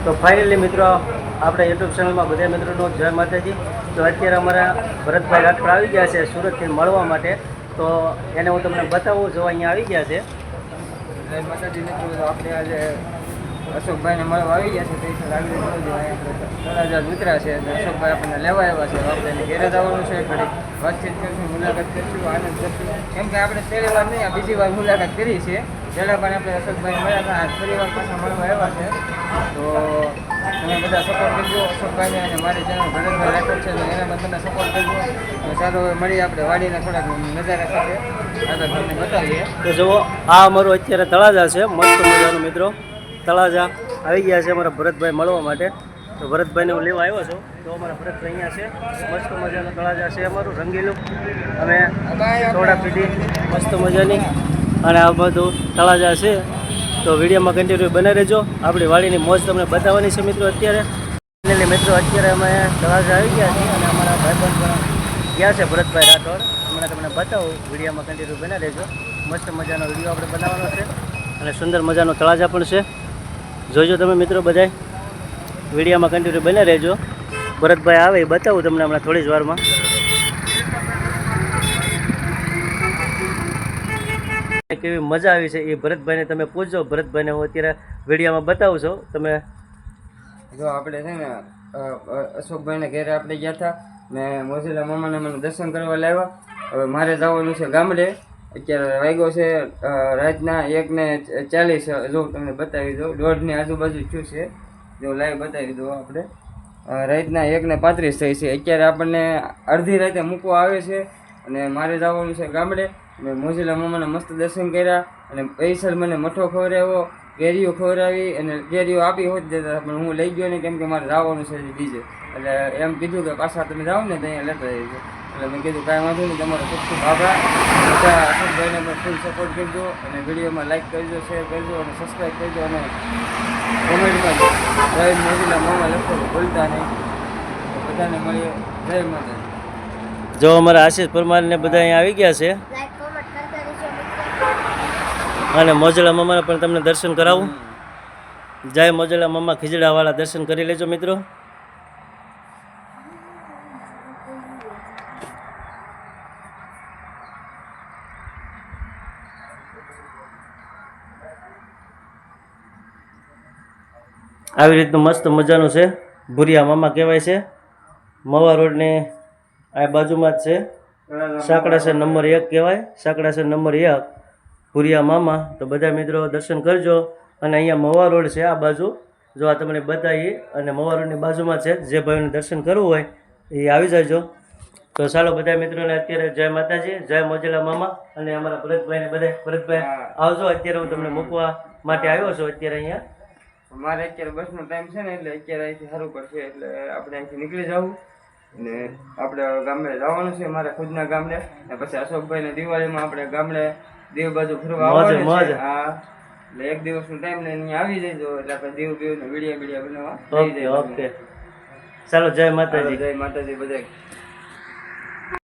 તો ફાઇનલી મિત્રો આપણે યુટ્યુબ ચેનલમાં બધા મિત્રોનો જય માતાજી. તો અત્યારે અમારા ભરતભાઈ રાઠોડ આવી ગયા છે સુરતથી મળવા માટે. તો એને હું તમને બતાવું જો અહીંયા આવી ગયા છે. જય માતાજી મિત્રો. આપણે આજે અશોકભાઈને મળવા આવી ગયા છે. પૈસા લાગી તળાજા મિત્રા છે અને અશોકભાઈ આપણને લેવા આવ્યા છે. આપણે એને ઘેરે જવાનું છે. ઘડી વાતચીત કરીશું, મુલાકાત કરીશું, આનંદ કરશું. કેમ કે આપણે પહેલી વાર નહીં, બીજી વાર મુલાકાત કરી છે. પહેલાં પણ આપણે અશોકભાઈ મળ્યા હતા, ફરી વાર પાછા મળવા આવ્યા છે. તો તમે બધા સપોર્ટ કરજો અશોકભાઈને અને મારી ચેનલ ભરતભાઈ રાઠોડ છે તો એને પણ તમે સપોર્ટ કરજો. તો ચાલો મળી આપણે વાડીના થોડાક નજારા સાથે આગળ તમને બતાવીએ. તો જુઓ આ અમારું અત્યારે તળાજા છે, મસ્ત મજાનું મિત્રો. તળાજા આવી ગયા છે અમારા ભરતભાઈ મળવા માટે. તો ભરતભાઈને હું લેવા આવ્યો છું. તો અમારા ભરતભાઈ અહીંયા છે, મસ્ત મજાનું તળાજા છે અમારું રંગીલું. અમે સોડા પીધી મસ્ત મજાની અને આ બધું તળાજા છે. તો વિડીયોમાં કન્ટિન્યુ બને રહેજો. આપણી વાડીની મોજ તમને બતાવવાની છે મિત્રો. અત્યારે મિત્રો અત્યારે અમે તળાજા આવી ગયા છીએ અને અમારા ભાઈબંધ પણ ગયા છે ભરતભાઈ રાઠોડ. હમણાં તમને બતાવું, વિડીયોમાં કન્ટિન્યુ બને રહેજો. મસ્ત મજાનો વિડીયો આપણે બનાવવાનો છે અને સુંદર મજાનો તળાજા પણ છે. જોજો તમે મિત્રો બધાય, વિડીયોમાં કન્ટિન્યુ બને રહેજો. ભરતભાઈ આવે એ બતાવું તમને હમણાં થોડી જ વારમાં. કેવી મજા આવી છે એ ભરતભાઈને તમે પૂછજો. ભરતભાઈને હું અત્યારે વિડીયોમાં બતાવું છું. તમે જો આપણે છે ને અશોકભાઈને ઘેરે આપણે ગયા હતા ને મોજીલા મામાને મને દર્શન કરવા લાવ્યા. હવે મારે જવાનું છે ગામડે. અત્યારે વાગ્યો છે રાતના 1:40. જો તમને બતાવી દો, 1:30ની આજુબાજુ થયું છે. જો લાઈવ બતાવી દો. આપણે રાતના 1:35 થઈ છે. અત્યારે આપણને અડધી રાતે મૂકવા આવે છે અને મારે જવાનું છે ગામડે. મેં મોજીલા મામાના મસ્ત દર્શન કર્યા અને પૈસા મને મઠો ખવડાવ્યો, કેરીઓ ખવડાવી અને કેરીઓ આપી હોત દેતા પણ હું લઈ ગયો નહીં કેમ કે મારે જવાનું છે બીજે. એટલે એમ કીધું કે પાછા તમે જાઓ ને તો અહીંયા લેતા જઈજો. એટલે મેં કીધું કાંઈ વાંધો નહીં, તમારો ખૂબ ખૂબ આભાર. બધા અશોકભાઈને પણ ફૂલ સપોર્ટ કરજો અને વિડીયોમાં લાઈક કરજો, શેર કરજો અને સબસ્ક્રાઈબ કરજો અને કોમેન્ટમાં જય મોજીલા મામા લખો ભૂલતા નહીં. બધાને મળીએ. જય માતાજી. જો અમારા આશીષ પરમારને બધા અહીંયા આવી ગયા છે અને મોજલા મામાને પણ તમને દર્શન કરાવું. જય મોજલા મામા ખીજડાવાળા દર્શન કરી લેજો મિત્રો. આવી રીતનું મસ્ત મજાનું છે. ભૂરિયા મામા કહેવાય છે. મવા રોડની આ બાજુમાં જ છે. સાંકડાસર નંબર 1 કહેવાય. સાંકડાસર નંબર 1 ભૂરિયા મામા. તો બધા મિત્રો દર્શન કરજો. અને અહીંયા મવા રોડ છે આ બાજુ. જો આ તમને બતાવીએ અને મવા રોડની બાજુમાં છે. જે ભાઈઓને દર્શન કરવું હોય એ આવી જાયજો. તો ચાલો બધા મિત્રોને અત્યારે જય માતાજી, જય મોજલા મામા અને અમારા ભરતભાઈને બધા. ભરતભાઈ આવજો, અત્યારે હું તમને મૂકવા માટે આવ્યો છું. અત્યારે અહીંયા મારે અત્યારે બસનો ટાઈમ છે ને એટલે અત્યારે અહીંથી સારું પડશે એટલે આપણે અહીંથી નીકળી જવું ને આપણે ગામડે જવાનું છે, મારા ખુદના ગામડે. ને પછી અશોકભાઈને દિવાળીમાં આપણે ગામડે દેવ બાજુ ફરવા આવવાનું છે. હા, એટલે એક દિવસનો ટાઈમ લઈને અહીંયા આવી જઈજો એટલે આપણે દેવ બેવનો વિડીયો બનાવવા. ઓકે ઓકે, ચાલો જય માતાજી. જય માતાજી બધા.